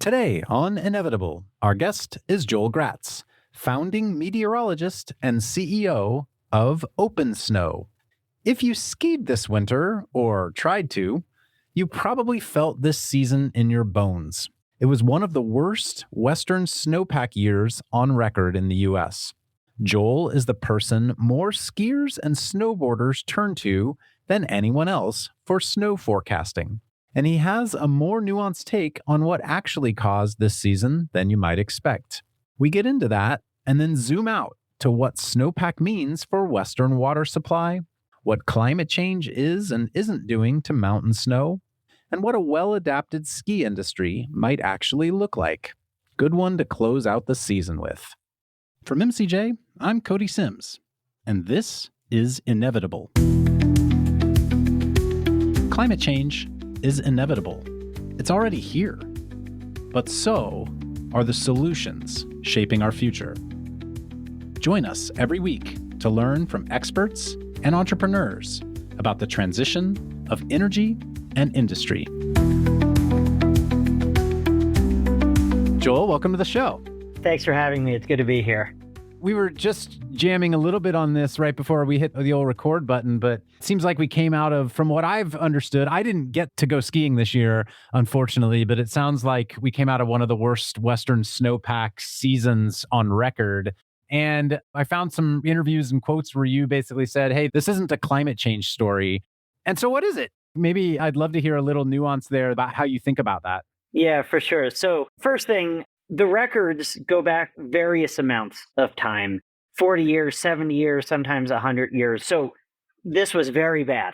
Today on Inevitable, our guest is Joel Gratz, founding meteorologist and CEO of OpenSnow. If you skied this winter, or tried to, you probably felt this season in your bones. It was one of the worst Western snowpack years on record in the US. Joel is the person more skiers and snowboarders turn to than anyone else for snow forecasting. And he has a more nuanced take on what actually caused this season than you might expect. We get into that and then zoom out to what snowpack means for Western water supply, what climate change is and isn't doing to mountain snow, and what a well-adapted ski industry might actually look like. Good one to close out the season with. From MCJ, I'm Cody Sims, and this is Inevitable. Climate change is inevitable. It's already here. But so are the solutions shaping our future. Join us every week to learn from experts and entrepreneurs about the transition of energy and industry. Joel, welcome to the show. Thanks for having me. It's good to be here. We were just jamming a little bit on this right before we hit the old record button, but it seems like we came out of, from what I've understood, I didn't get to go skiing this year, unfortunately, but it sounds like we came out of one of the worst Western snowpack seasons on record. And I found some interviews and quotes where you basically said, hey, this isn't a climate change story. And so what is it? Maybe I'd love to hear a little nuance there about how you think about that. Yeah, for sure. So first thing, the records go back various amounts of time, 40 years, 70 years, sometimes 100 years. So this was very bad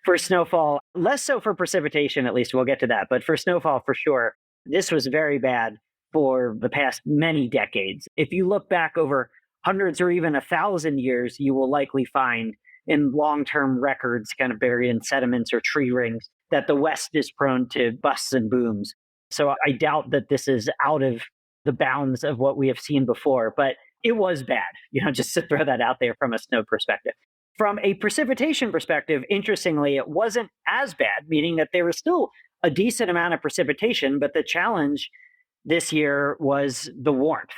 for snowfall, less so for precipitation, at least we'll get to that. But for snowfall, for sure, this was very bad for the past many decades. If you look back over hundreds or even 1,000 years, you will likely find in long-term records, kind of buried in sediments or tree rings, that the West is prone to busts and booms. So I doubt that this is out of the bounds of what we have seen before, but it was bad, just to throw that out there from a snow perspective. From a precipitation perspective, interestingly, it wasn't as bad, meaning that there was still a decent amount of precipitation, but the challenge this year was the warmth.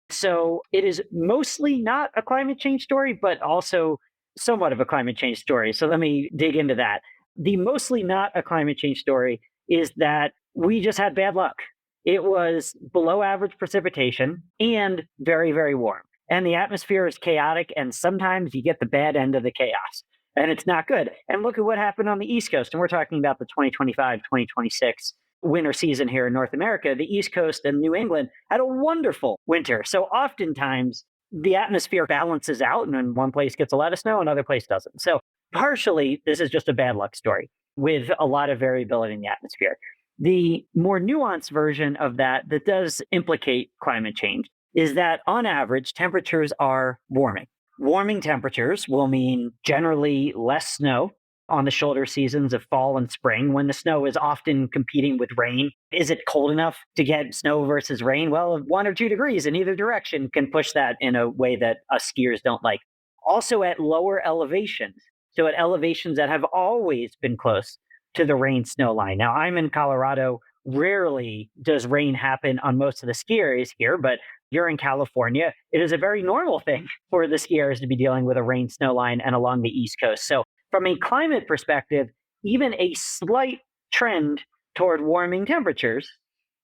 So it is mostly not a climate change story, but also somewhat of a climate change story. So let me dig into that. The mostly not a climate change story is that we just had bad luck. It was below average precipitation and very, very warm. And the atmosphere is chaotic, and sometimes you get the bad end of the chaos, and it's not good. And look at what happened on the East Coast. And we're talking about the 2025, 2026 winter season here in North America. The East Coast and New England had a wonderful winter. So oftentimes the atmosphere balances out, and then one place gets a lot of snow, another place doesn't. So partially, this is just a bad luck story with a lot of variability in the atmosphere. The more nuanced version of that does implicate climate change is that on average, temperatures are warming. Warming temperatures will mean generally less snow on the shoulder seasons of fall and spring when the snow is often competing with rain. Is it cold enough to get snow versus rain? Well, 1 or 2 degrees in either direction can push that in a way that us skiers don't like. Also at lower elevations. So at elevations that have always been close to the rain snow line. Now, I'm in Colorado. Rarely does rain happen on most of the ski areas here, but you're in California. It is a very normal thing for the skiers to be dealing with a rain snow line and along the East Coast. So from a climate perspective, even a slight trend toward warming temperatures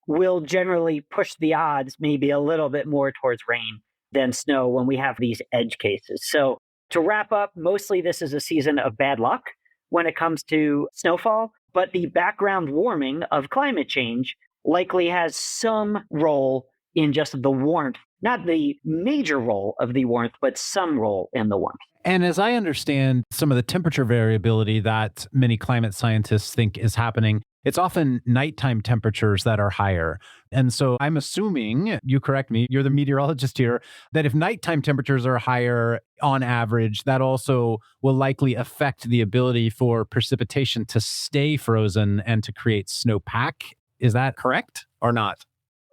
will generally push the odds maybe a little bit more towards rain than snow when we have these edge cases. So to wrap up, mostly this is a season of bad luck when it comes to snowfall, but the background warming of climate change likely has some role in just the warmth, not the major role of the warmth, but some role in the warmth. And as I understand some of the temperature variability that many climate scientists think is happening, it's often nighttime temperatures that are higher. And so I'm assuming, you correct me, you're the meteorologist here, that if nighttime temperatures are higher on average, that also will likely affect the ability for precipitation to stay frozen and to create snowpack. Is that correct or not?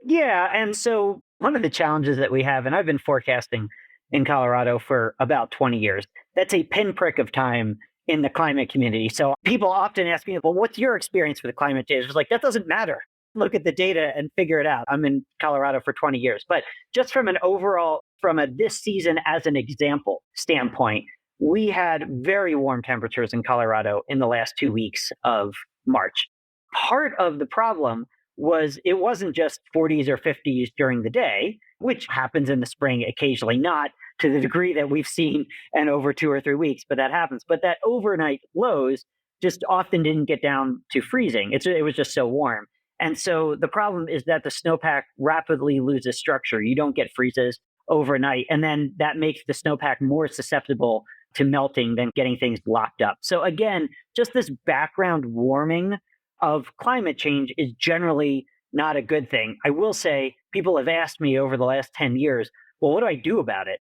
Yeah. And so one of the challenges that we have, and I've been forecasting in Colorado for about 20 years, that's a pinprick of time in the climate community. So people often ask me, well, what's your experience with climate change? It's like, that doesn't matter. look at the data and figure it out. I'm in Colorado for 20 years. But just from an overall, from a this season as an example standpoint, we had very warm temperatures in Colorado in the last 2 weeks of March. Part of the problem was it wasn't just 40s or 50s during the day, which happens in the spring occasionally, not to the degree that we've seen in over 2 or 3 weeks, but that happens. But that overnight lows just often didn't get down to freezing. It was just so warm. And so the problem is that the snowpack rapidly loses structure. You don't get freezes overnight. And then that makes the snowpack more susceptible to melting than getting things locked up. So again, just this background warming of climate change is generally not a good thing. I will say people have asked me over the last 10 years, well, what do I do about it?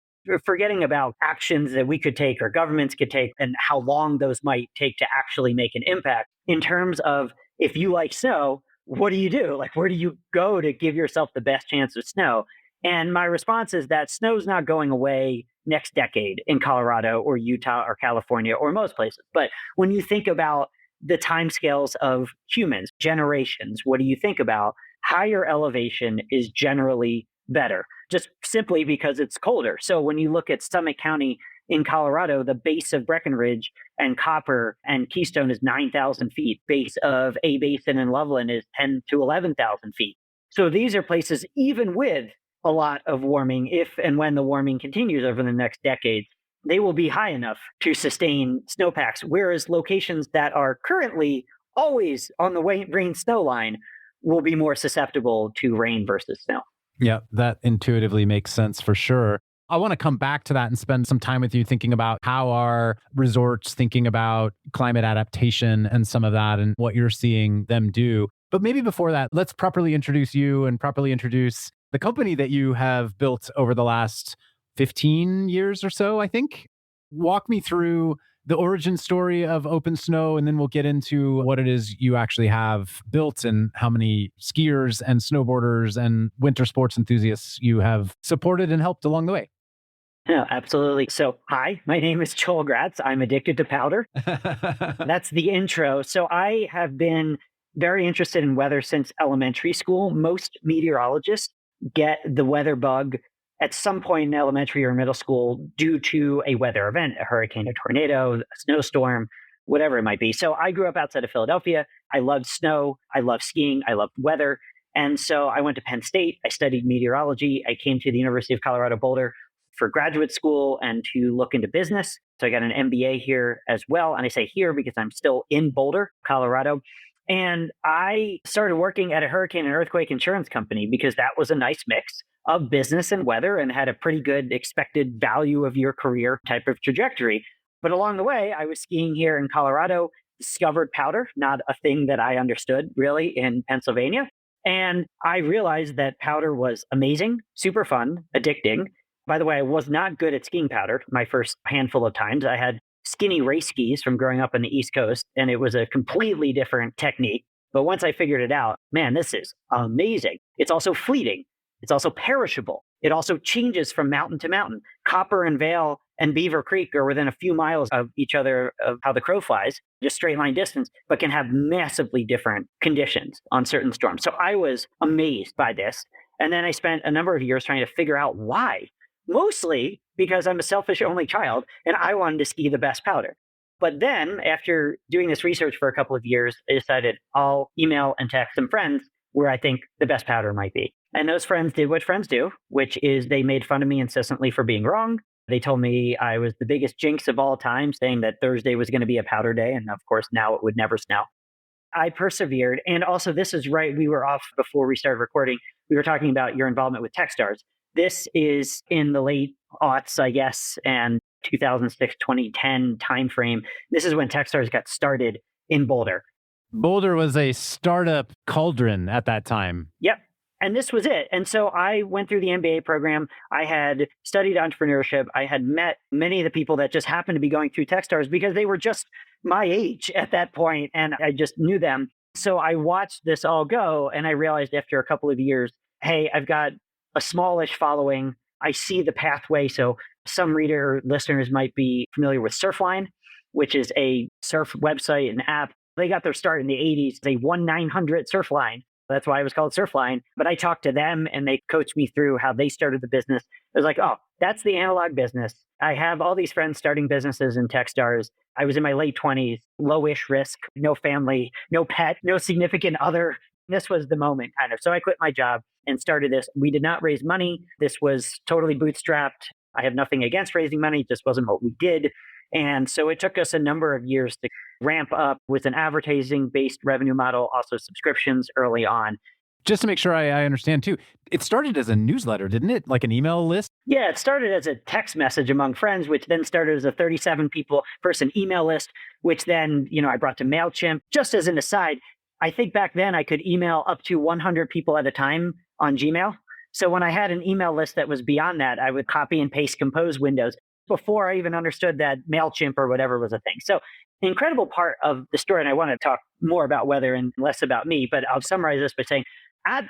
Forgetting about actions that we could take or governments could take and how long those might take to actually make an impact in terms of if you like snow, what do you do? Like, where do you go to give yourself the best chance of snow? And my response is that snow's not going away next decade in Colorado or Utah or California or most places. But when you think about the timescales of humans, generations, what do you think about? Higher elevation is generally better, just simply because it's colder. So when you look at Summit County in Colorado, the base of Breckenridge and Copper and Keystone is 9,000 feet. Base of A Basin and Loveland is 10 to 11,000 feet. So these are places, even with a lot of warming, if and when the warming continues over the next decades, they will be high enough to sustain snowpacks. Whereas locations that are currently always on the rain snow line will be more susceptible to rain versus snow. Yeah, that intuitively makes sense for sure. I want to come back to that and spend some time with you thinking about how our resorts thinking about climate adaptation and some of that and what you're seeing them do. But maybe before that, let's properly introduce you and properly introduce the company that you have built over the last 15 years or so, I think. Walk me through the origin story of OpenSnow, and then we'll get into what it is you actually have built and how many skiers and snowboarders and winter sports enthusiasts you have supported and helped along the way. Yeah, absolutely. So, hi, my name is Joel Gratz. I'm addicted to powder. That's the intro. So, I have been very interested in weather since elementary school. Most meteorologists get the weather bug at some point in elementary or middle school due to a weather event, a hurricane, a tornado, a snowstorm, whatever it might be. So, I grew up outside of Philadelphia. I loved snow. I loved skiing. I loved weather. And so, I went to Penn State. I studied meteorology. I came to the University of Colorado Boulder for graduate school and to look into business. So I got an MBA here as well. And I say here because I'm still in Boulder, Colorado. And I started working at a hurricane and earthquake insurance company because that was a nice mix of business and weather and had a pretty good expected value of your career type of trajectory. But along the way, I was skiing here in Colorado, discovered powder, not a thing that I understood really in Pennsylvania. And I realized that powder was amazing, super fun, addicting. By the way, I was not good at skiing powder my first handful of times. I had skinny race skis from growing up on the East Coast, and it was a completely different technique. But once I figured it out, man, this is amazing. It's also fleeting. It's also perishable. It also changes from mountain to mountain. Copper and Vale and Beaver Creek are within a few miles of each other of how the crow flies, just straight line distance, but can have massively different conditions on certain storms. So I was amazed by this. And then I spent a number of years trying to figure out why. Mostly because I'm a selfish only child and I wanted to ski the best powder. But then after doing this research for a couple of years, I decided I'll email and text some friends where I think the best powder might be. And those friends did what friends do, which is they made fun of me incessantly for being wrong. They told me I was the biggest jinx of all time, saying that Thursday was going to be a powder day. And of course, now it would never snow. I persevered. And also, this is right. We were off before we started recording. We were talking about your involvement with Techstars. This is in the late aughts, I guess, and 2006, 2010 timeframe. This is when Techstars got started in Boulder. Boulder was a startup cauldron at that time. Yep. And this was it. And so I went through the MBA program. I had studied entrepreneurship. I had met many of the people that just happened to be going through Techstars because they were just my age at that point, and I just knew them. So I watched this all go, and I realized after a couple of years, hey, I've got a smallish following. I see the pathway. So some reader listeners might be familiar with Surfline, which is a surf website and app. They got their start in the 80s, a 1-900 Surfline. That's why it was called Surfline. But I talked to them and they coached me through how they started the business. It was like, oh, that's the analog business. I have all these friends starting businesses in Techstars. I was in my late 20s, lowish risk, no family, no pet, no significant other. This was the moment kind of. So I quit my job and started this. We did not raise money. This was totally bootstrapped. I have nothing against raising money. It just wasn't what we did. And so it took us a number of years to ramp up with an advertising based revenue model, also subscriptions early on. Just to make sure I understand too, it started as a newsletter, didn't it? Like an email list? Yeah, it started as a text message among friends, which then started as a 37 people person email list, which then, I brought to MailChimp. Just as an aside, I think back then I could email up to 100 people at a time on Gmail. So when I had an email list that was beyond that, I would copy and paste compose windows before I even understood that MailChimp or whatever was a thing. So the incredible part of the story, and I want to talk more about weather and less about me, but I'll summarize this by saying,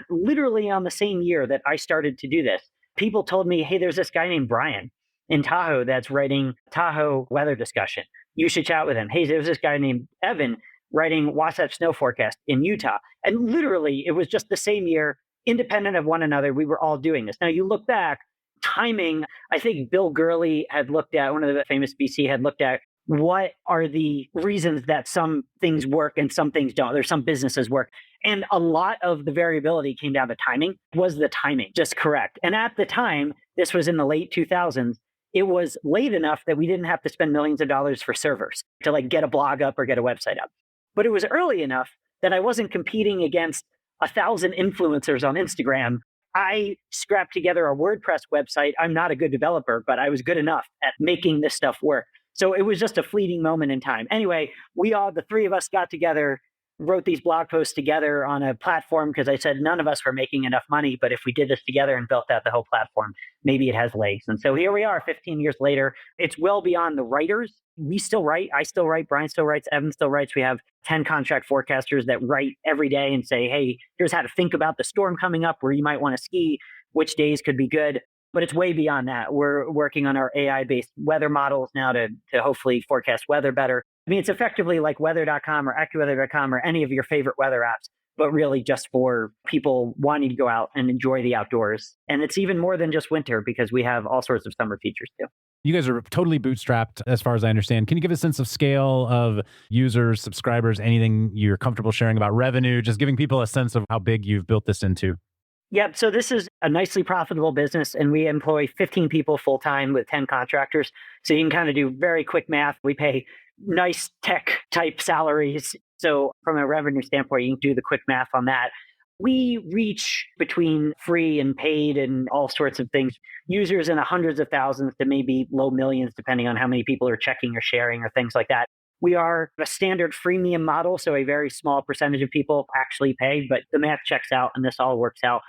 literally on the same year that I started to do this, people told me, hey, there's this guy named Brian in Tahoe that's writing Tahoe weather discussion. You should chat with him. Hey, there's this guy named Evan writing Wasatch snow forecast in Utah. And literally, it was just the same year, independent of one another, we were all doing this. Now, you look back, timing, I think Bill Gurley had looked at, one of the famous VC had looked at, what are the reasons that some things work and some things don't? There's some businesses work. And a lot of the variability came down to timing. Was the timing just correct? And at the time, this was in the late 2000s, it was late enough that we didn't have to spend millions of dollars for servers to like get a blog up or get a website up. But it was early enough that I wasn't competing against 1,000 influencers on Instagram. I scrapped together a WordPress website. I'm not a good developer, but I was good enough at making this stuff work. So it was just a fleeting moment in time. Anyway, the three of us got together, wrote these blog posts together on a platform because I said none of us were making enough money, but if we did this together and built out the whole platform, maybe it has legs. And so here we are 15 years later. It's well beyond the writers. We still write. I still write. Brian still writes. Evan still writes. We have 10 contract forecasters that write every day and say, hey, here's how to think about the storm coming up, where you might want to ski, which days could be good. But it's way beyond that. We're working on our AI-based weather models now to hopefully forecast weather better. I mean, it's effectively like weather.com or AccuWeather.com or any of your favorite weather apps, but really just for people wanting to go out and enjoy the outdoors. And it's even more than just winter because we have all sorts of summer features too. You guys are totally bootstrapped as far as I understand. Can you give a sense of scale of users, subscribers, anything you're comfortable sharing about revenue, just giving people a sense of how big you've built this into? Yep. So this is a nicely profitable business, and we employ 15 people full time with 10 contractors. So you can kind of do very quick math. We pay nice tech type salaries. So from a revenue standpoint, you can do the quick math on that. We reach between free and paid and all sorts of things, users in the hundreds of thousands to maybe low millions, depending on how many people are checking or sharing or things like that. We are a standard freemium model, so a very small percentage of people actually pay, but the math checks out and this all works out.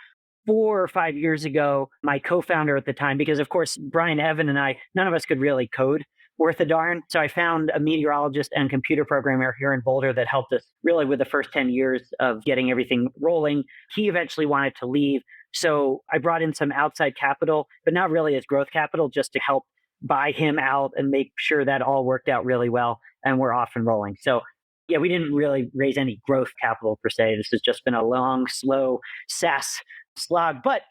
4 or 5 years ago, my co-founder at the time, because of course, Brian, Evan, and I, none of us could really code worth a darn. So I found a meteorologist and computer programmer here in Boulder that helped us really with the first 10 years of getting everything rolling. He eventually wanted to leave. So I brought in some outside capital, but not really as growth capital, just to help buy him out and make sure that all worked out really well. And we're off and rolling. So yeah, we didn't really raise any growth capital per se. This has just been a long, slow SaaS slog, but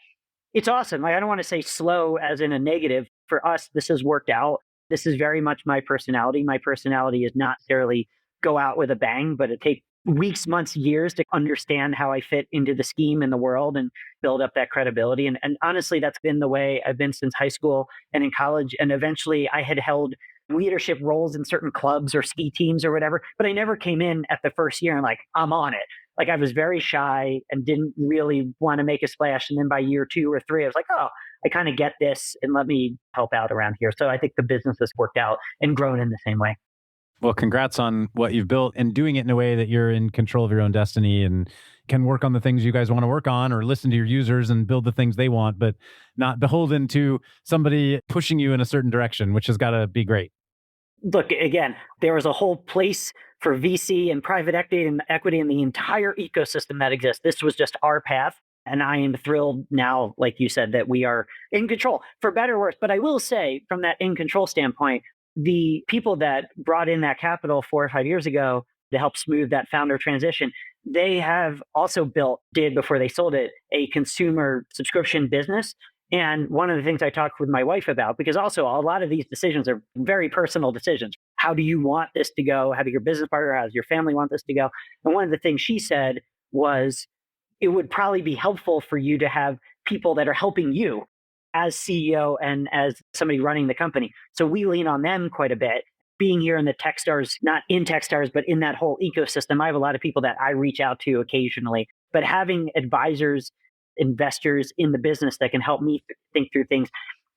it's awesome. Like, I don't want to say slow as in a negative. For us, this has worked out. This is very much my personality. My personality is not necessarily go out with a bang, but it takes weeks, months, years to understand how I fit into the scheme in the world and build up that credibility. And honestly, that's been the way I've been since high school and in college. And eventually I had held leadership roles in certain clubs or ski teams or whatever, but I never came in at the first year and like, I'm on it. Like, I was very shy and didn't really want to make a splash. And then by year 2 or 3, I was like, oh, I kind of get this and let me help out around here. So I think the business has worked out and grown in the same way. Well, congrats on what you've built and doing it in a way that you're in control of your own destiny and can work on the things you guys want to work on or listen to your users and build the things they want, but not beholden to somebody pushing you in a certain direction, which has got to be great. Look, again, there is a whole place for VC and private equity and the entire ecosystem that exists. This was just our path. And I am thrilled now, like you said, that we are in control, for better or worse. But I will say, from that in control standpoint, the people that brought in that capital 4 or 5 years ago to help smooth that founder transition, they have also did before they sold it, a consumer subscription business. And one of the things I talked with my wife about, because also a lot of these decisions are very personal decisions. How do you want this to go? How do your business partner, how does your family want this to go? And one of the things she said was, it would probably be helpful for you to have people that are helping you as CEO and as somebody running the company. So we lean on them quite a bit. Being here in the Techstars, not in Techstars, but in that whole ecosystem, I have a lot of people that I reach out to occasionally. But having advisors, investors in the business that can help me think through things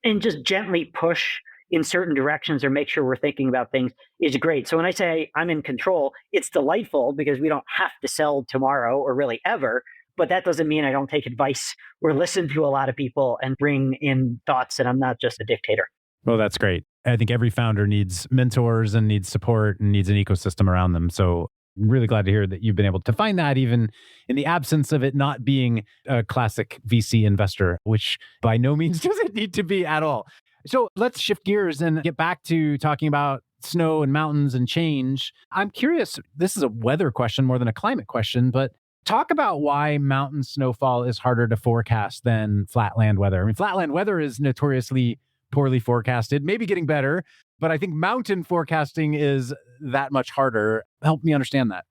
and just gently push in certain directions or make sure we're thinking about things is great. So when I say I'm in control, it's delightful because we don't have to sell tomorrow or really ever. But that doesn't mean I don't take advice or listen to a lot of people and bring in thoughts, and I'm not just a dictator. Well, that's great. I think every founder needs mentors and needs support and needs an ecosystem around them. So I'm really glad to hear that you've been able to find that even in the absence of it not being a classic VC investor, which by no means does it need to be at all. So let's shift gears and get back to talking about snow and mountains and change. I'm curious, this is a weather question more than a climate question, but talk about why mountain snowfall is harder to forecast than flatland weather. I mean, flatland weather is notoriously poorly forecasted, maybe getting better, but I think mountain forecasting is that much harder. Help me understand that.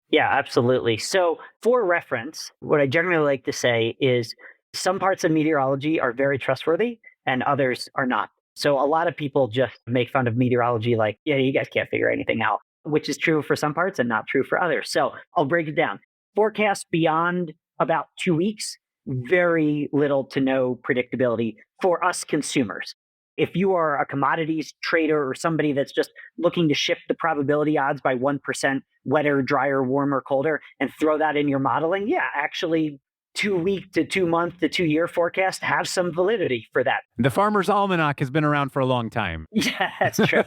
Yeah, absolutely. So, for reference, what I generally like to say is some parts of meteorology are very trustworthy and others are not. So, a lot of people just make fun of meteorology like, yeah, you guys can't figure anything out, which is true for some parts and not true for others. So, I'll break it down. Forecast beyond about 2 weeks, very little to no predictability for us consumers. If you are a commodities trader or somebody that's just looking to shift the probability odds by 1%, wetter, drier, warmer, colder, and throw that in your modeling, yeah, actually 2 week to 2 month to 2 year forecast have some validity for that. The Farmer's Almanac has been around for a long time. Yeah, that's true.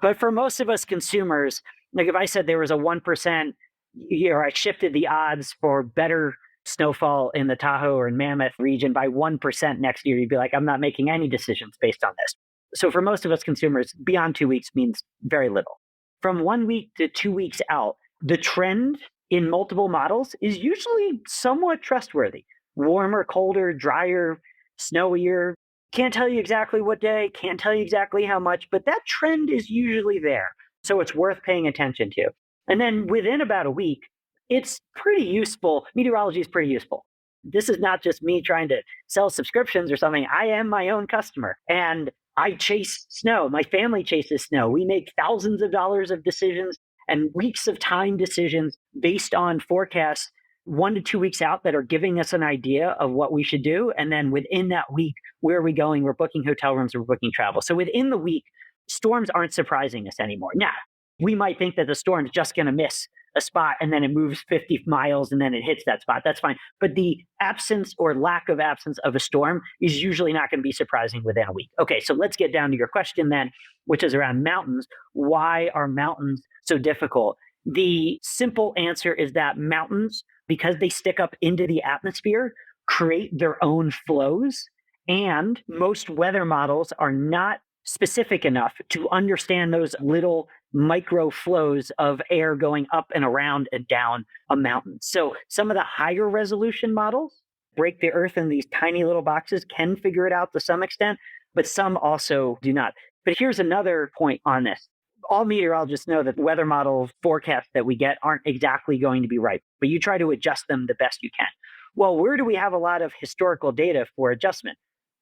But for most of us consumers, like if I said there was a 1%, I shifted the odds for better snowfall in the Tahoe or Mammoth region by 1% next year, you'd be like, I'm not making any decisions based on this. So for most of us consumers, beyond 2 weeks means very little. From 1 week to 2 weeks out, the trend in multiple models is usually somewhat trustworthy. Warmer, colder, drier, snowier. Can't tell you exactly what day, can't tell you exactly how much, but that trend is usually there. So it's worth paying attention to. And then within about a week, it's pretty useful. Meteorology is pretty useful. This is not just me trying to sell subscriptions or something. I am my own customer and I chase snow. My family chases snow. We make thousands of dollars of decisions and weeks of time decisions based on forecasts 1 to 2 weeks out that are giving us an idea of what we should do. And then within that week, where are we going? We're booking hotel rooms, we're booking travel. So within the week, storms aren't surprising us anymore. Now, we might think that the storm's just going to miss a spot and then it moves 50 miles and then it hits that spot. That's fine. But the absence or lack of absence of a storm is usually not going to be surprising within a week. Okay, so let's get down to your question then, which is around mountains. Why are mountains so difficult? The simple answer is that mountains, because they stick up into the atmosphere, create their own flows. And most weather models are not specific enough to understand those little micro flows of air going up and around and down a mountain. So some of the higher resolution models break the earth in these tiny little boxes, can figure it out to some extent, but some also do not. But here's another point on this. All meteorologists know that the weather model forecasts that we get aren't exactly going to be right, but you try to adjust them the best you can. Well, where do we have a lot of historical data for adjustment?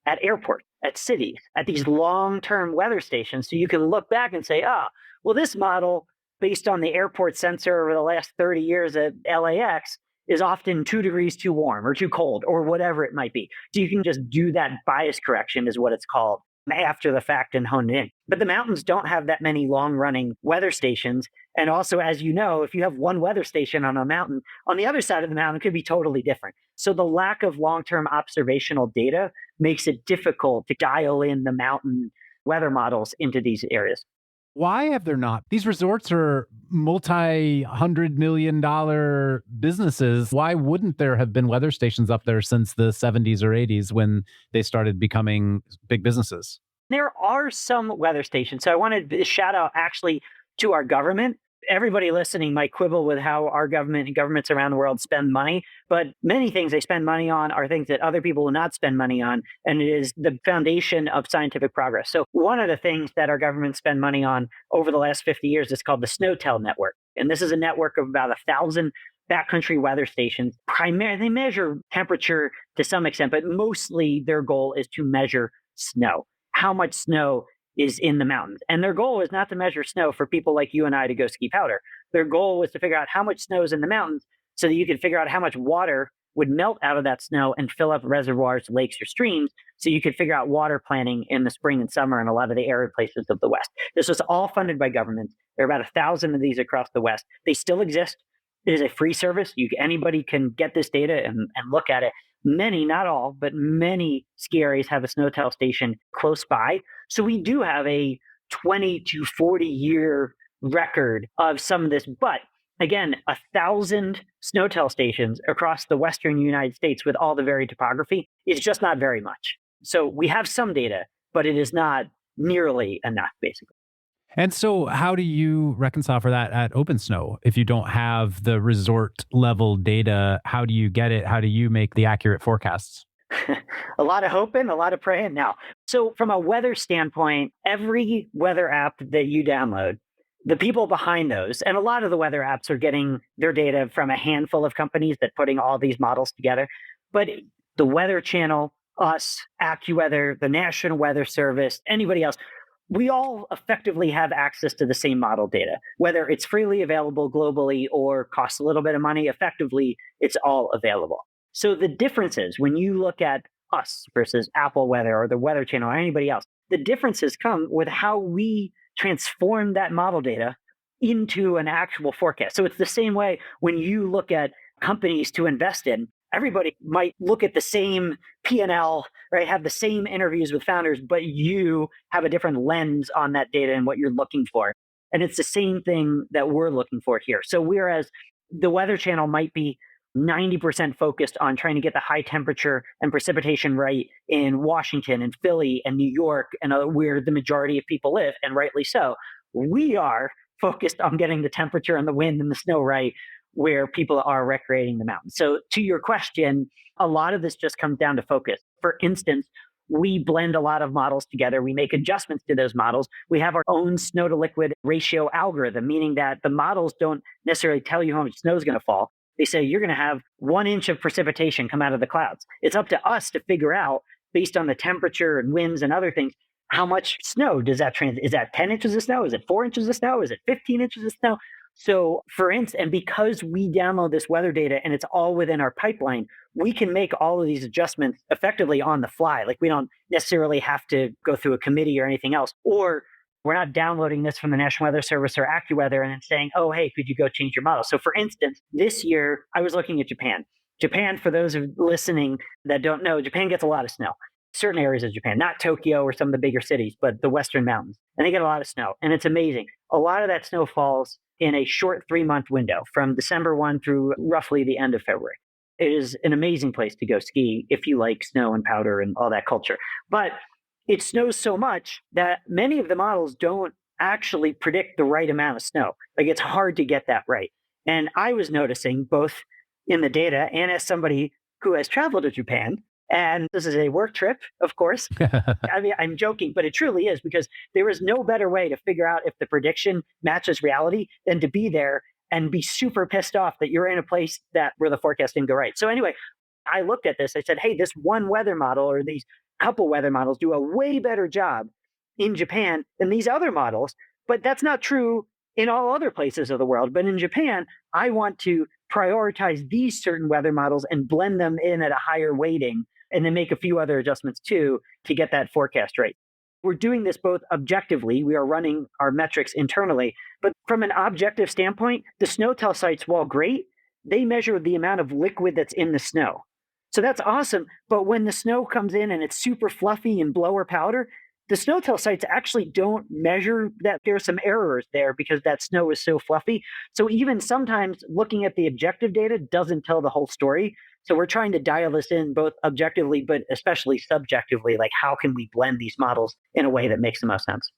At airports, at cities, at these long-term weather stations. So you can look back and say, well, this model, based on the airport sensor over the last 30 years at LAX, is often 2 degrees too warm or too cold or whatever it might be. So you can just do that bias correction is what it's called after the fact and hone it in. But the mountains don't have that many long-running weather stations. And also, as you know, if you have one weather station on a mountain, on the other side of the mountain, it could be totally different. So the lack of long-term observational data makes it difficult to dial in the mountain weather models into these areas. Why have there not? These resorts are multi-$100 million businesses. Why wouldn't there have been weather stations up there since the 70s or 80s when they started becoming big businesses? There are some weather stations. So I wanted to shout out actually to our government. Everybody listening might quibble with how our government and governments around the world spend money, but many things they spend money on are things that other people will not spend money on. And it is the foundation of scientific progress. So, one of the things that our government spend money on over the last 50 years is called the SNOTEL network. And this is a network of about 1,000 backcountry weather stations. Primarily, they measure temperature to some extent, but mostly their goal is to measure snow. How much snow is in the mountains. And their goal is not to measure snow for people like you and I to go ski powder. Their goal was to figure out how much snow is in the mountains so that you could figure out how much water would melt out of that snow and fill up reservoirs, lakes, or streams so you could figure out water planning in the spring and summer in a lot of the arid places of the West. This was all funded by governments. There are about 1,000 of these across the West. They still exist. It is a free service. Anybody can get this data and look at it. Many, not all, but many ski areas have a SNOTEL station close by. So we do have a 20 to 40 year record of some of this. But again, 1,000 SNOTEL stations across the Western United States with all the varied topography is just not very much. So we have some data, but it is not nearly enough, basically. And so, how do you reconcile for that at OpenSnow? If you don't have the resort level data, how do you get it? How do you make the accurate forecasts? A lot of hoping, a lot of praying now. So, from a weather standpoint, every weather app that you download, the people behind those, and a lot of the weather apps are getting their data from a handful of companies that putting all these models together. But the Weather Channel, us, AccuWeather, the National Weather Service, anybody else, we all effectively have access to the same model data, whether it's freely available globally or costs a little bit of money. Effectively, it's all available. So the differences when you look at us versus Apple Weather or the Weather Channel or anybody else, the differences come with how we transform that model data into an actual forecast. So it's the same way when you look at companies to invest in. Everybody might look at the same P&L, right? Have the same interviews with founders, but you have a different lens on that data and what you're looking for. And it's the same thing that we're looking for here. So whereas the Weather Channel might be 90% focused on trying to get the high temperature and precipitation right in Washington and Philly and New York and where the majority of people live, and rightly so, we are focused on getting the temperature and the wind and the snow right where people are recreating the mountains. So to your question, a lot of this just comes down to focus. For instance, we blend a lot of models together. We make adjustments to those models. We have our own snow to liquid ratio algorithm, meaning that the models don't necessarily tell you how much snow is going to fall. They say you're going to have 1 inch of precipitation come out of the clouds. It's up to us to figure out, based on the temperature and winds and other things, how much snow does that transit? Is that 10 inches of snow? Is it 4 inches of snow? Is it 15 inches of snow? So for instance, and because we download this weather data and it's all within our pipeline, we can make all of these adjustments effectively on the fly. Like we don't necessarily have to go through a committee or anything else, or we're not downloading this from the National Weather Service or AccuWeather and then saying, oh, hey, could you go change your model? So for instance, this year I was looking at Japan. Japan, for those of listening that don't know, Japan gets a lot of snow. Certain areas of Japan, not Tokyo or some of the bigger cities, but the Western mountains. And they get a lot of snow. And it's amazing. A lot of that snow falls in a short 3-month window from December 1 through roughly the end of February. It is an amazing place to go ski if you like snow and powder and all that culture. But it snows so much that many of the models don't actually predict the right amount of snow. Like it's hard to get that right. And I was noticing both in the data and as somebody who has traveled to Japan, and this is a work trip, of course. I mean, I'm joking, but it truly is because there is no better way to figure out if the prediction matches reality than to be there and be super pissed off that you're in a place that where the forecast didn't go right. So anyway, I looked at this. I said, hey, this one weather model or these couple weather models do a way better job in Japan than these other models. But that's not true in all other places of the world. But in Japan, I want to prioritize these certain weather models and blend them in at a higher weighting and then make a few other adjustments too to get that forecast right. We're doing this both objectively, we are running our metrics internally, but from an objective standpoint, the SNOTEL sites, while great, they measure the amount of liquid that's in the snow. So that's awesome, but when the snow comes in and it's super fluffy and blower powder, the SNOTEL sites actually don't measure that. There are some errors there because that snow is so fluffy. So even sometimes looking at the objective data doesn't tell the whole story. So we're trying to dial this in both objectively, but especially subjectively, like how can we blend these models in a way that makes the most sense?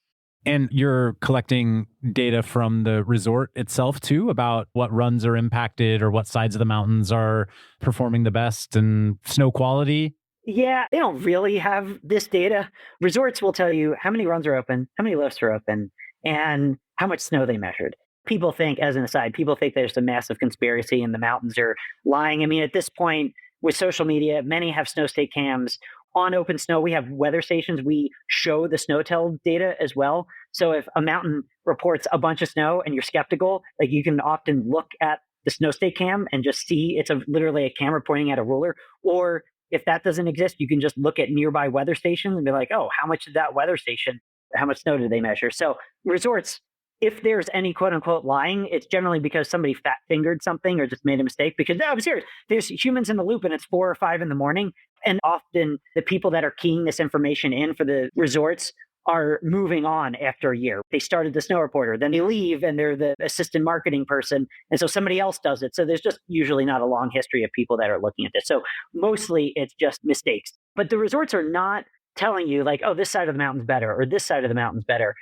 And you're collecting data from the resort itself too about what runs are impacted or what sides of the mountains are performing the best and snow quality. Yeah, they don't really have this data. Resorts will tell you how many runs are open, how many lifts are open, and how much snow they measured. People think, as an aside, people think there's a massive conspiracy and the mountains are lying. I mean, at this point, with social media, many have snow state cams. On OpenSnow, we have weather stations. We show the SnowTel data as well. So if a mountain reports a bunch of snow and you're skeptical, like you can often look at the snow state cam and just see it's literally a camera pointing at a ruler. Or if that doesn't exist, you can just look at nearby weather stations and be like, oh, how much did that weather station, how much snow did they measure? So resorts, if there's any quote unquote lying, it's generally because somebody fat fingered something or just made a mistake. Because no, I'm serious, there's humans in the loop and it's 4 or 5 in the morning. And often the people that are keying this information in for the resorts are moving on after a year. They started the snow reporter, then they leave and they're the assistant marketing person. And so somebody else does it. So there's just usually not a long history of people that are looking at this. So mostly it's just mistakes. But the resorts are not telling you like, oh, this side of the mountain's better or this side of the mountain's better.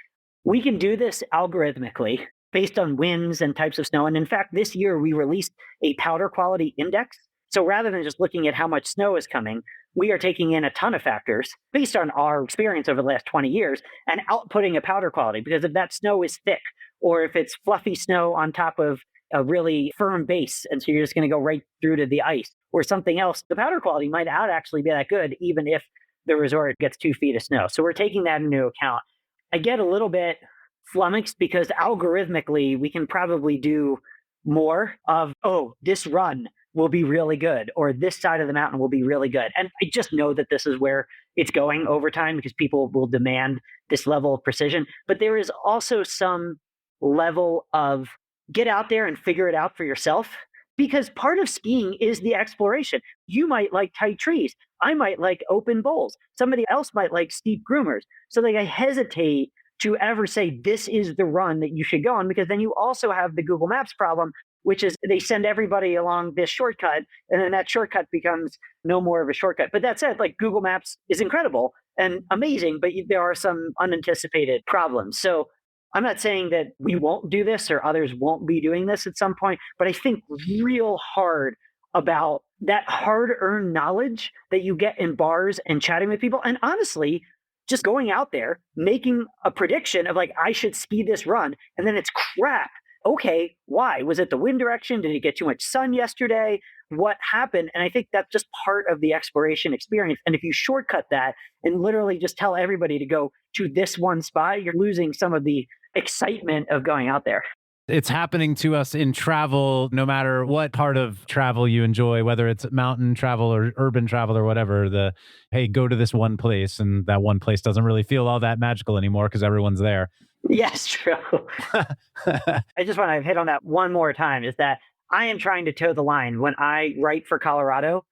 We can do this algorithmically based on winds and types of snow. And in fact, this year we released a powder quality index. So rather than just looking at how much snow is coming, we are taking in a ton of factors based on our experience over the last 20 years and outputting a powder quality. Because if that snow is thick or if it's fluffy snow on top of a really firm base, and so you're just going to go right through to the ice or something else, the powder quality might not actually be that good, even if the resort gets 2 feet of snow. So we're taking that into account. I get a little bit flummoxed because algorithmically we can probably do more of, oh, this run will be really good or this side of the mountain will be really good. And I just know that this is where it's going over time because people will demand this level of precision. But there is also some level of get out there and figure it out for yourself because part of skiing is the exploration. You might like tight trees. I might like open bowls. Somebody else might like steep groomers. So like I hesitate to ever say this is the run that you should go on because then you also have the Google Maps problem, which is they send everybody along this shortcut and then that shortcut becomes no more of a shortcut. But that said, like Google Maps is incredible and amazing, but there are some unanticipated problems. So I'm not saying that we won't do this or others won't be doing this at some point, but I think real hard about that hard-earned knowledge that you get in bars and chatting with people. And honestly, just going out there, making a prediction of like, I should ski this run, and then it's crap. Okay, why? Was it the wind direction? Did it get too much sun yesterday? What happened? And I think that's just part of the exploration experience. And if you shortcut that and literally just tell everybody to go to this one spot, you're losing some of the excitement of going out there. It's happening to us in travel, no matter what part of travel you enjoy, whether it's mountain travel or urban travel or whatever. Hey, go to this one place, and that one place doesn't really feel all that magical anymore because everyone's there. Yes, true. I just want to hit on that one more time is that I am trying to toe the line when I write for Colorado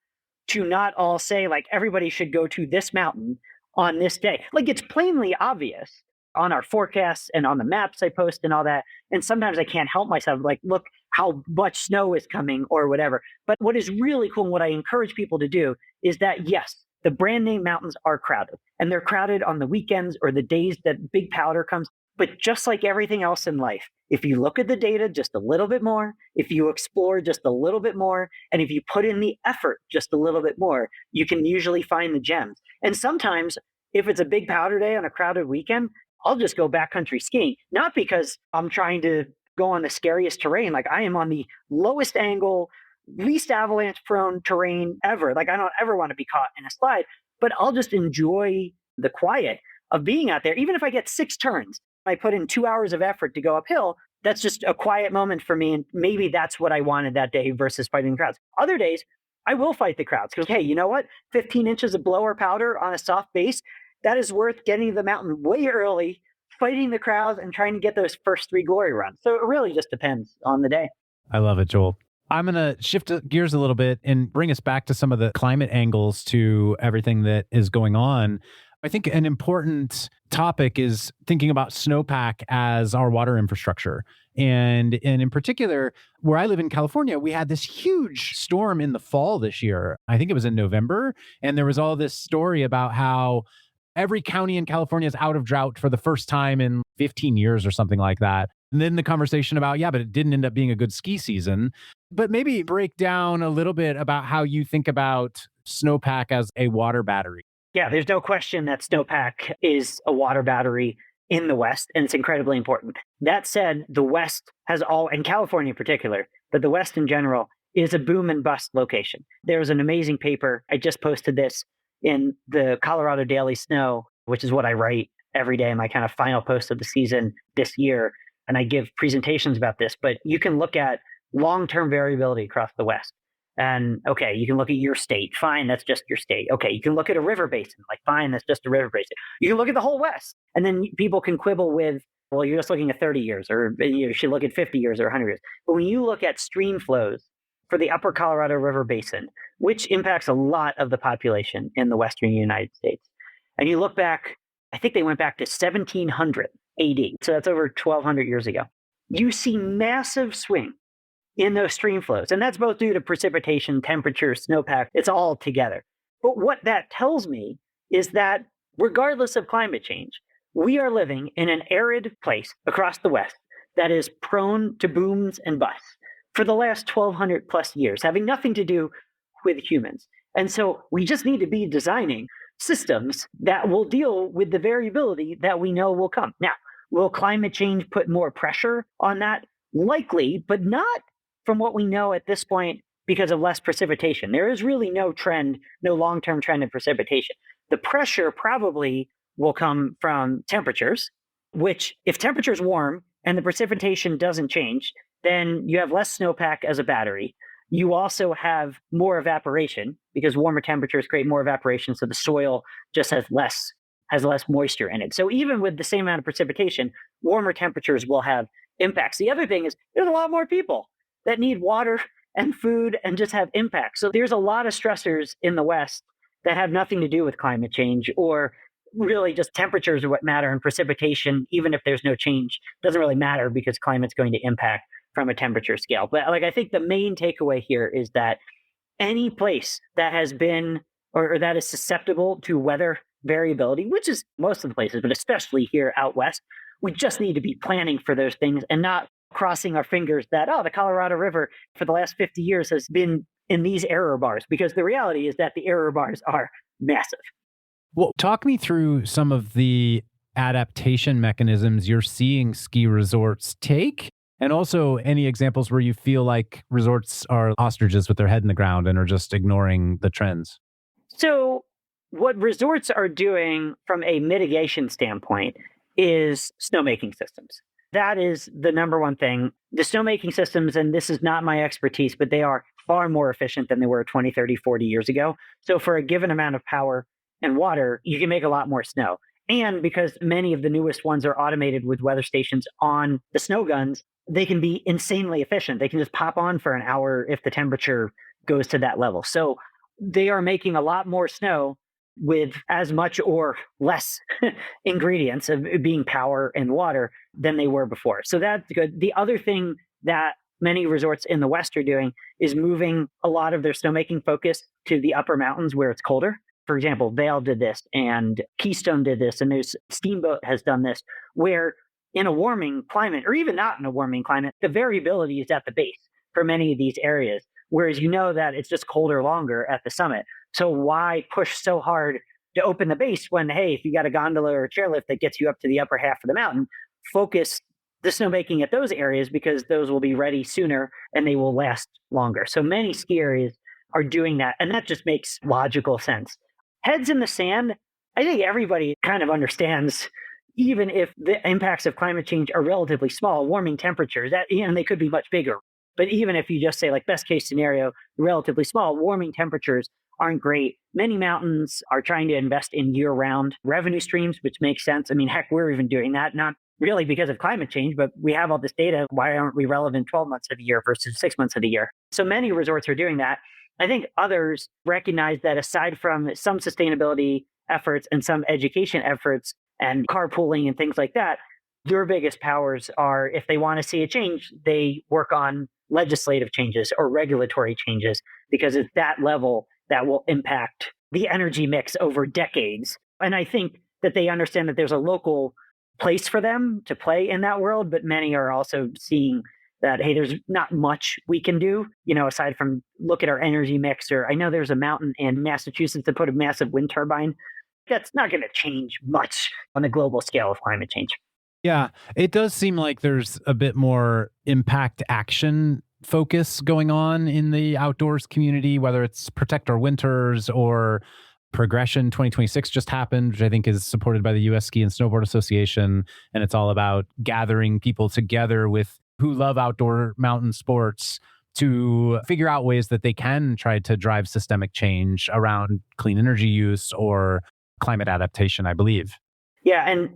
to not all say like everybody should go to this mountain on this day. Like it's plainly obvious on our forecasts and on the maps I post and all that. And sometimes I can't help myself, like, look how much snow is coming or whatever. But what is really cool and what I encourage people to do is that, yes, the brand name mountains are crowded and they're crowded on the weekends or the days that big powder comes. But just like everything else in life, if you look at the data just a little bit more, if you explore just a little bit more, and if you put in the effort just a little bit more, you can usually find the gems. And sometimes if it's a big powder day on a crowded weekend, I'll just go backcountry skiing, not because I'm trying to go on the scariest terrain. Like I am on the lowest angle, least avalanche prone terrain ever. Like I don't ever want to be caught in a slide, but I'll just enjoy the quiet of being out there. Even if I get 6 turns, I put in 2 hours of effort to go uphill. That's just a quiet moment for me. And maybe that's what I wanted that day versus fighting the crowds. Other days, I will fight the crowds because, hey, you know what? 15 inches of blower powder on a soft base, that is worth getting to the mountain way early, fighting the crowds and trying to get those first 3 glory runs. So it really just depends on the day. I love it, Joel. I'm going to shift gears a little bit and bring us back to some of the climate angles to everything that is going on. I think an important topic is thinking about snowpack as our water infrastructure. And in particular, where I live in California, we had this huge storm in the fall this year. I think it was in November. And there was all this story about how every county in California is out of drought for the first time in 15 years or something like that. And then the conversation about, yeah, but it didn't end up being a good ski season. But maybe break down a little bit about how you think about Snowpack as a water battery. Yeah, there's no question that Snowpack is a water battery in the West, and it's incredibly important. That said, the West has and California in particular, but the West in general is a boom and bust location. There was an amazing paper. I just posted this in the Colorado Daily Snow, which is what I write every day, my kind of final post of the season this year. And I give presentations about this, but you can look at long-term variability across the West. And okay, you can look at your state. Fine, that's just your state. Okay, you can look at a river basin. Like, fine, that's just a river basin. You can look at the whole West. And then people can quibble with, well, you're just looking at 30 years, or you should look at 50 years or 100 years. But when you look at stream flows for the upper Colorado River Basin, which impacts a lot of the population in the Western United States, and you look back, I think they went back to 1700 AD. So that's over 1200 years ago. You see massive swing in those stream flows. And that's both due to precipitation, temperature, snowpack. It's all together. But what that tells me is that regardless of climate change, we are living in an arid place across the West that is prone to booms and busts for the last 1200 plus years, having nothing to do with humans. And so we just need to be designing systems that will deal with the variability that we know will come. Now, will climate change put more pressure on that? Likely, but not from what we know at this point because of less precipitation. There is really no trend, no long-term trend in precipitation. The pressure probably will come from temperatures, which if temperature's warm and the precipitation doesn't change, then you have less snowpack as a battery. You also have more evaporation because warmer temperatures create more evaporation, so the soil just has less moisture in it. So even with the same amount of precipitation, warmer temperatures will have impacts. The other thing is there's a lot more people that need water and food and just have impacts. So there's a lot of stressors in the West that have nothing to do with climate change, or really just temperatures are what matter, and precipitation, even if there's no change, doesn't really matter because climate's going to impact from a temperature scale. But I think the main takeaway here is that any place that has been or that is susceptible to weather variability, which is most of the places, but especially here out West, we just need to be planning for those things and not crossing our fingers that, the Colorado River for the last 50 years has been in these error bars, because the reality is that the error bars are massive. Well, talk me through some of the adaptation mechanisms you're seeing ski resorts take, and also any examples where you feel like resorts are ostriches with their head in the ground and are just ignoring the trends. So what resorts are doing from a mitigation standpoint is snowmaking systems. That is the number one thing. The snowmaking systems, and this is not my expertise, but they are far more efficient than they were 20, 30, 40 years ago. So for a given amount of power and water, you can make a lot more snow. And because many of the newest ones are automated with weather stations on the snow guns, they can be insanely efficient. They can just pop on for an hour if the temperature goes to that level. So they are making a lot more snow with as much or less ingredients of being power and water than they were before. So that's good. The other thing that many resorts in the West are doing is moving a lot of their snowmaking focus to the upper mountains where it's colder. For example, Vail did this and Keystone did this, and there's Steamboat has done this, where in a warming climate, or even not in a warming climate, the variability is at the base for many of these areas, whereas you know that it's just colder longer at the summit. So why push so hard to open the base when, hey, if you got a gondola or a chairlift that gets you up to the upper half of the mountain, focus the snowmaking at those areas because those will be ready sooner and they will last longer. So many ski areas are doing that, and that just makes logical sense. Heads in the sand, I think everybody kind of understands, even if the impacts of climate change are relatively small, warming temperatures, and they could be much bigger. But even if you just say, like, best case scenario, relatively small, warming temperatures aren't great. Many mountains are trying to invest in year-round revenue streams, which makes sense. I mean, heck, we're even doing that, not really because of climate change, but we have all this data. Why aren't we relevant 12 months of the year versus 6 months of the year? So many resorts are doing that. I think others recognize that aside from some sustainability efforts and some education efforts and carpooling and things like that, their biggest powers are, if they want to see a change, they work on legislative changes or regulatory changes, because it's that level that will impact the energy mix over decades. And I think that they understand that there's a local place for them to play in that world, but many are also seeing that, hey, there's not much we can do, aside from look at our energy mix. Or I know there's a mountain in Massachusetts that put a massive wind turbine. That's not going to change much on the global scale of climate change. Yeah, it does seem like there's a bit more impact action focus going on in the outdoors community, whether it's Protect Our Winters or Progression 2026 just happened, which I think is supported by the US Ski and Snowboard Association. And it's all about gathering people together with who love outdoor mountain sports to figure out ways that they can try to drive systemic change around clean energy use or climate adaptation, I believe. Yeah. And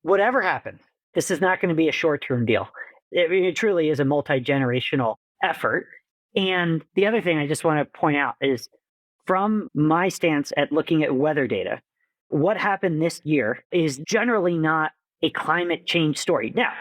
whatever happens, this is not going to be a short-term deal. It truly is a multi-generational effort. And the other thing I just want to point out is, from my stance at looking at weather data, what happened this year is generally not a climate change story. Now,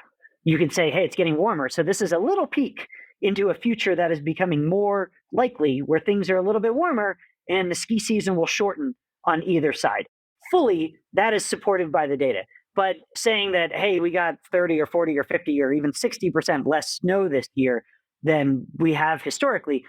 you can say, hey, it's getting warmer. So this is a little peek into a future that is becoming more likely, where things are a little bit warmer and the ski season will shorten on either side. Fully, that is supported by the data. But saying that, hey, we got 30 or 40 or 50 or even 60% less snow this year than we have historically,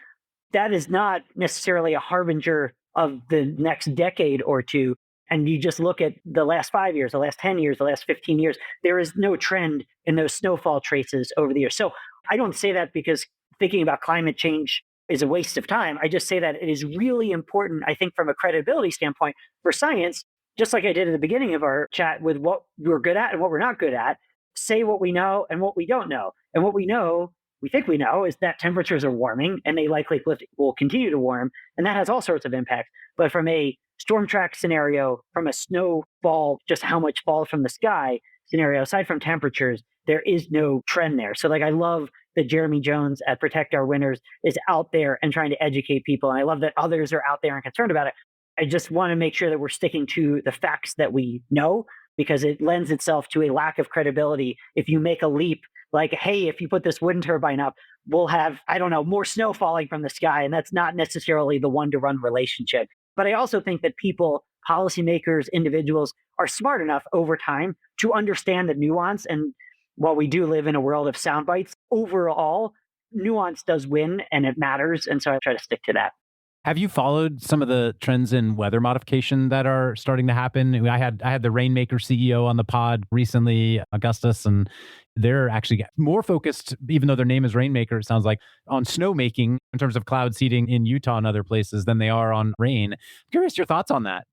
that is not necessarily a harbinger of the next decade or two. And you just look at the last 5 years, the last 10 years, the last 15 years, there is no trend in those snowfall traces over the years. So I don't say that because thinking about climate change is a waste of time. I just say that it is really important, I think, from a credibility standpoint for science, just like I did at the beginning of our chat with what we're good at and what we're not good at, say what we know and what we don't know. And what we know, we think we know, is that temperatures are warming and they likely will continue to warm. And that has all sorts of impacts. But from a storm track scenario, from a snowfall, just how much falls from the sky scenario, aside from temperatures, there is no trend there. So I love that Jeremy Jones at Protect Our Winters is out there and trying to educate people. And I love that others are out there and concerned about it. I just want to make sure that we're sticking to the facts that we know, because it lends itself to a lack of credibility if you make a leap like, hey, if you put this wind turbine up, we'll have, I don't know, more snow falling from the sky. And that's not necessarily the one-to-one relationship. But I also think that people, policymakers, individuals are smart enough over time to understand the nuance. And while we do live in a world of sound bites, overall, nuance does win and it matters. And so I try to stick to that. Have you followed some of the trends in weather modification that are starting to happen? I had the Rainmaker CEO on the pod recently, Augustus, and they're actually more focused, even though their name is Rainmaker, it sounds like, on snowmaking in terms of cloud seeding in Utah and other places than they are on rain. I'm curious your thoughts on that.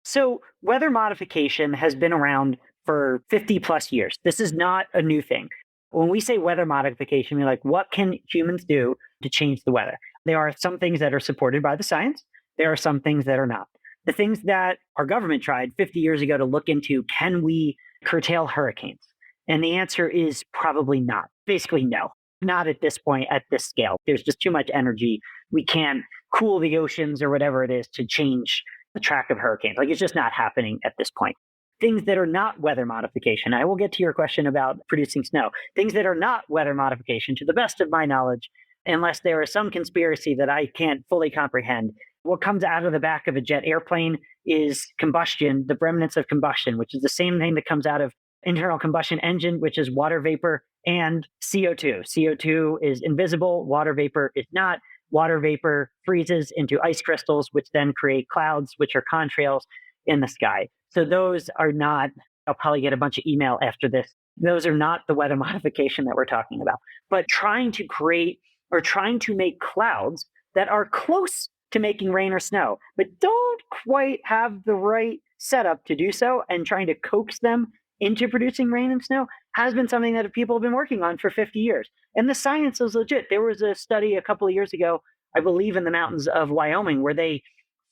So weather modification has been around for 50 plus years. This is not a new thing. When we say weather modification, we're like, what can humans do to change the weather? There are some things that are supported by the science. There are some things that are not. The things that our government tried 50 years ago to look into, can we curtail hurricanes? And the answer is probably not. Basically, no, not at this point, at this scale. There's just too much energy. We can't cool the oceans or whatever it is to change the track of hurricanes. It's just not happening at this point. Things that are not weather modification. I will get to your question about producing snow. Things that are not weather modification, to the best of my knowledge, unless there is some conspiracy that I can't fully comprehend. What comes out of the back of a jet airplane is combustion, the remnants of combustion, which is the same thing that comes out of internal combustion engine, which is water vapor and CO2. CO2 is invisible, water vapor is not. Water vapor freezes into ice crystals, which then create clouds, which are contrails in the sky. So those are not, I'll probably get a bunch of email after this. Those are not the weather modification that we're talking about. But trying to create or trying to make clouds that are close to making rain or snow, but don't quite have the right setup to do so, and trying to coax them into producing rain and snow has been something that people have been working on for 50 years. And the science is legit. There was a study a couple of years ago, I believe in the mountains of Wyoming, where they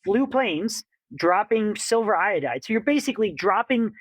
flew planes dropping silver iodide. So you're basically dropping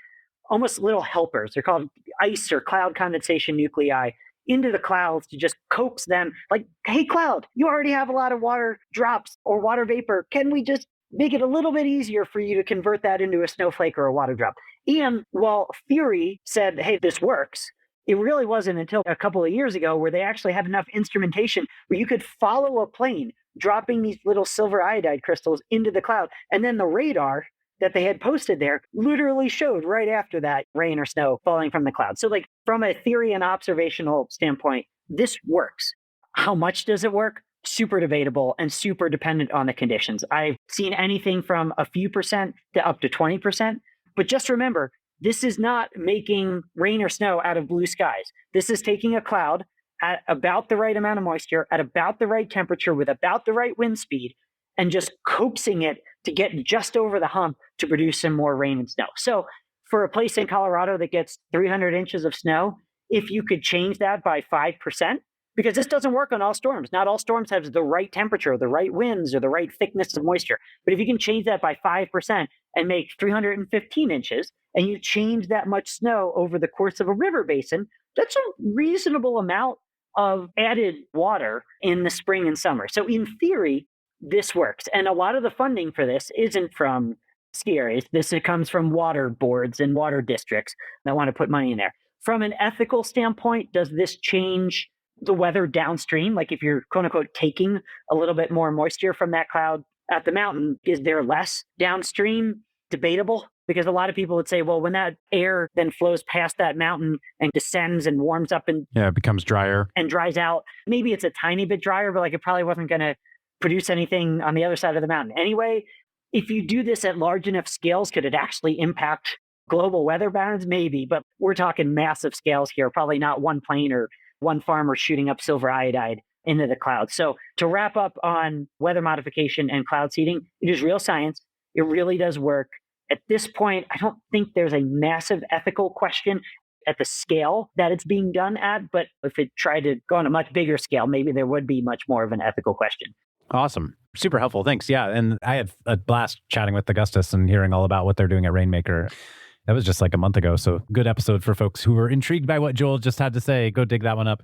almost little helpers. They're called ice or cloud condensation nuclei into the clouds to just coax them, like, hey, cloud, you already have a lot of water drops or water vapor. Can we just make it a little bit easier for you to convert that into a snowflake or a water drop? And while theory said, hey, this works, it really wasn't until a couple of years ago where they actually had enough instrumentation where you could follow a plane dropping these little silver iodide crystals into the cloud. And then the radar that they had posted there literally showed right after that rain or snow falling from the clouds. So, like, from a theory and observational standpoint, this works. How much does it work? Super debatable and super dependent on the conditions. I've seen anything from a few percent to up to 20%. But just remember, this is not making rain or snow out of blue skies. This is taking a cloud at about the right amount of moisture, at about the right temperature, with about the right wind speed, and just coaxing it to get just over the hump to produce some more rain and snow. So, for a place in Colorado that gets 300 inches of snow, if you could change that by 5%, because this doesn't work on all storms. Not all storms have the right temperature, the right winds, or the right thickness of moisture. But if you can change that by 5% and make 315 inches, and you change that much snow over the course of a river basin, that's a reasonable amount of added water in the spring and summer. So in theory, this works. And a lot of the funding for this isn't from ski areas. It comes from water boards and water districts that want to put money in there. From an ethical standpoint, does this change the weather downstream? Like, if you're quote unquote taking a little bit more moisture from that cloud at the mountain, is there less downstream? Debatable, because a lot of people would say, well, when that air then flows past that mountain and descends and warms up and it becomes drier and dries out, maybe it's a tiny bit drier, but like, it probably wasn't going to produce anything on the other side of the mountain anyway. If you do this at large enough scales, could it actually impact global weather patterns? Maybe, but we're talking massive scales here, probably not one plane or one farmer shooting up silver iodide into the clouds. So to wrap up on weather modification and cloud seeding, it is real science. It really does work. At this point, I don't think there's a massive ethical question at the scale that it's being done at. But if it tried to go on a much bigger scale, maybe there would be much more of an ethical question. Awesome. Super helpful. Thanks. Yeah. And I had a blast chatting with Augustus and hearing all about what they're doing at Rainmaker. That was just like a month ago. So good episode for folks who were intrigued by what Joel just had to say. Go dig that one up.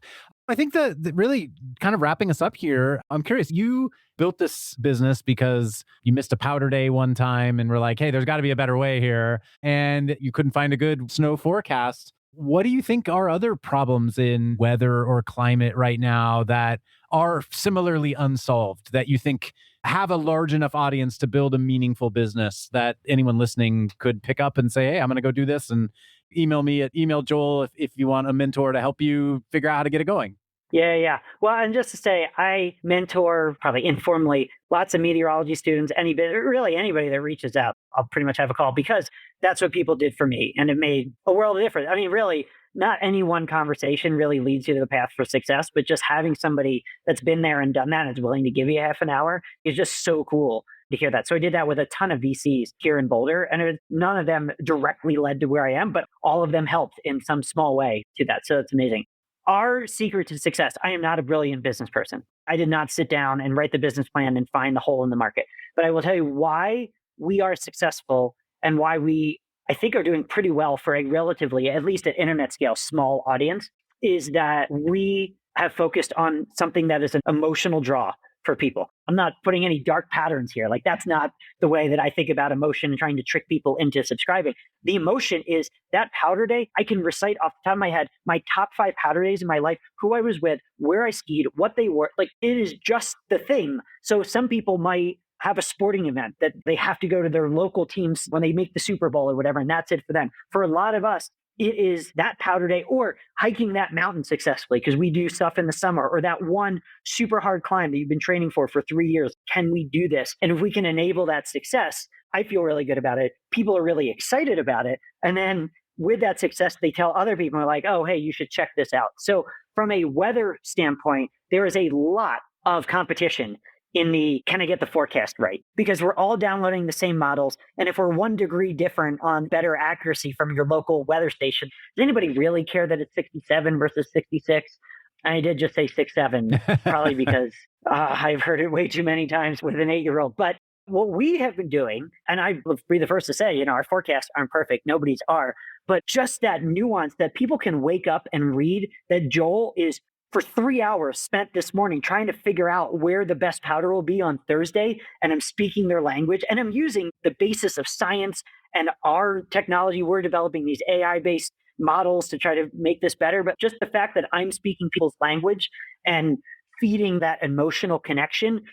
I think that really kind of wrapping us up here, I'm curious, you built this business because you missed a powder day one time and were like, hey, there's got to be a better way here. And you couldn't find a good snow forecast. What do you think are other problems in weather or climate right now that are similarly unsolved, that you think have a large enough audience to build a meaningful business that anyone listening could pick up and say, hey, I'm going to go do this, and email me at email Joel if you want a mentor to help you figure out how to get it going? Yeah. Well, and just to say, I mentor probably informally lots of meteorology students, really anybody that reaches out, I'll pretty much have a call, because that's what people did for me. And it made a world of difference. I mean, really, not any one conversation really leads you to the path for success, but just having somebody that's been there and done that and is willing to give you half an hour is just so cool to hear that. So I did that with a ton of VCs here in Boulder, and none of them directly led to where I am, but all of them helped in some small way to that. So it's amazing. Our secret to success, I am not a brilliant business person. I did not sit down and write the business plan and find the hole in the market. But I will tell you why we are successful and why we, I think, are doing pretty well for a relatively, at least at internet scale, small audience, is that we have focused on something that is an emotional draw for people. I'm not putting any dark patterns here. Like, that's not the way that I think about emotion and trying to trick people into subscribing. The emotion is that powder day. I can recite off the top of my head my top 5 powder days in my life, who I was with, where I skied, what they were. Like, it is just the thing. So some people might have a sporting event that they have to go to their local teams when they make the Super Bowl or whatever, and that's it for them. For a lot of us, it is that powder day or hiking that mountain successfully, because we do stuff in the summer, or that one super hard climb that you've been training for 3 years. Can we do this? And if we can enable that success, I feel really good about it. People are really excited about it. And then with that success, they tell other people, like, oh, hey, you should check this out. So from a weather standpoint, there is a lot of competition in the, can I get the forecast right? Because we're all downloading the same models. And if we're 1 degree different on better accuracy from your local weather station, does anybody really care that it's 67 versus 66? I did just say 67, probably because I've heard it way too many times with an 8-year-old. But what we have been doing, and I will be the first to say, our forecasts aren't perfect. Nobody's are. But just that nuance that people can wake up and read, that Joel is for 3 hours spent this morning trying to figure out where the best powder will be on Thursday. And I'm speaking their language, and I'm using the basis of science and our technology. We're developing these AI-based models to try to make this better. But just the fact that I'm speaking people's language and feeding that emotional connection,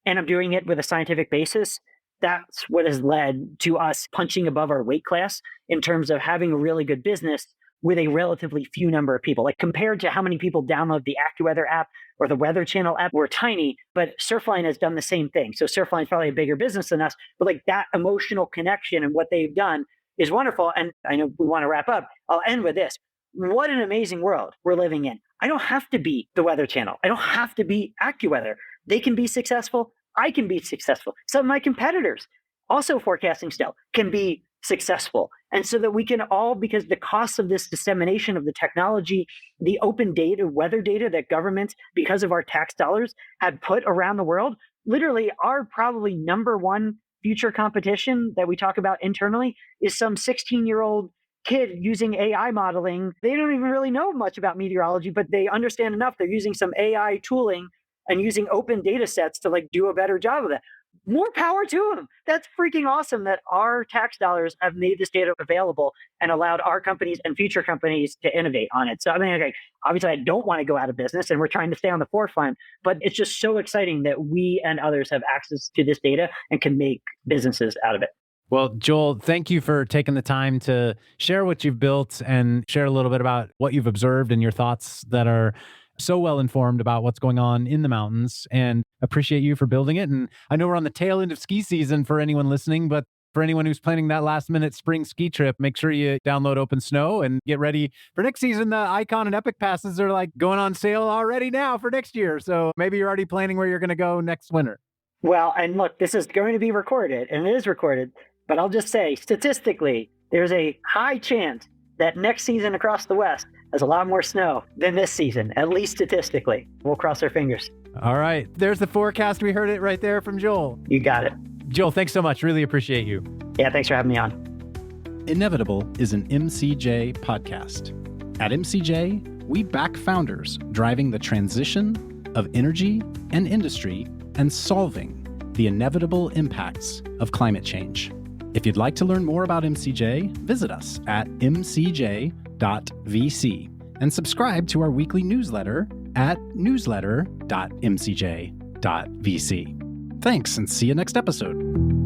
and I'm doing it with a scientific basis, that's what has led to us punching above our weight class in terms of having a really good business with a relatively few number of people. Like compared to how many people download the AccuWeather app or the Weather Channel app, we're tiny, but Surfline has done the same thing. So Surfline's probably a bigger business than us, but like that emotional connection and what they've done is wonderful. And I know we want to wrap up. I'll end with this. What an amazing world we're living in. I don't have to be the Weather Channel. I don't have to be AccuWeather. They can be successful. I can be successful. Some of my competitors also forecasting still can be successful. And so that we can all, because the cost of this dissemination of the technology, the open data, weather data that governments, because of our tax dollars, have put around the world, literally our probably number one future competition that we talk about internally is some 16-year-old kid using AI modeling. They don't even really know much about meteorology, but they understand enough. They're using some AI tooling and using open data sets to like do a better job of that. More power to them. That's freaking awesome that our tax dollars have made this data available and allowed our companies and future companies to innovate on it. So I mean, okay, obviously I don't want to go out of business and we're trying to stay on the forefront, but it's just so exciting that we and others have access to this data and can make businesses out of it. Well, Joel, thank you for taking the time to share what you've built and share a little bit about what you've observed and your thoughts that are so well informed about what's going on in the mountains, and appreciate you for building it. And I know we're on the tail end of ski season for anyone listening, but for anyone who's planning that last minute spring ski trip, make sure you download OpenSnow and get ready for next season. The Icon and Epic passes are like going on sale already now for next year. So maybe you're already planning where you're going to go next winter. Well, and look, this is going to be recorded and it is recorded, but I'll just say statistically, there's a high chance that next season across the West has a lot more snow than this season, at least statistically. We'll cross our fingers. All right. There's the forecast. We heard it right there from Joel. You got it. Joel, thanks so much. Really appreciate you. Yeah, thanks for having me on. Inevitable is an MCJ podcast. At MCJ, we back founders driving the transition of energy and industry and solving the inevitable impacts of climate change. If you'd like to learn more about MCJ, visit us at mcj.vc and subscribe to our weekly newsletter at newsletter.mcj.vc. Thanks, and see you next episode.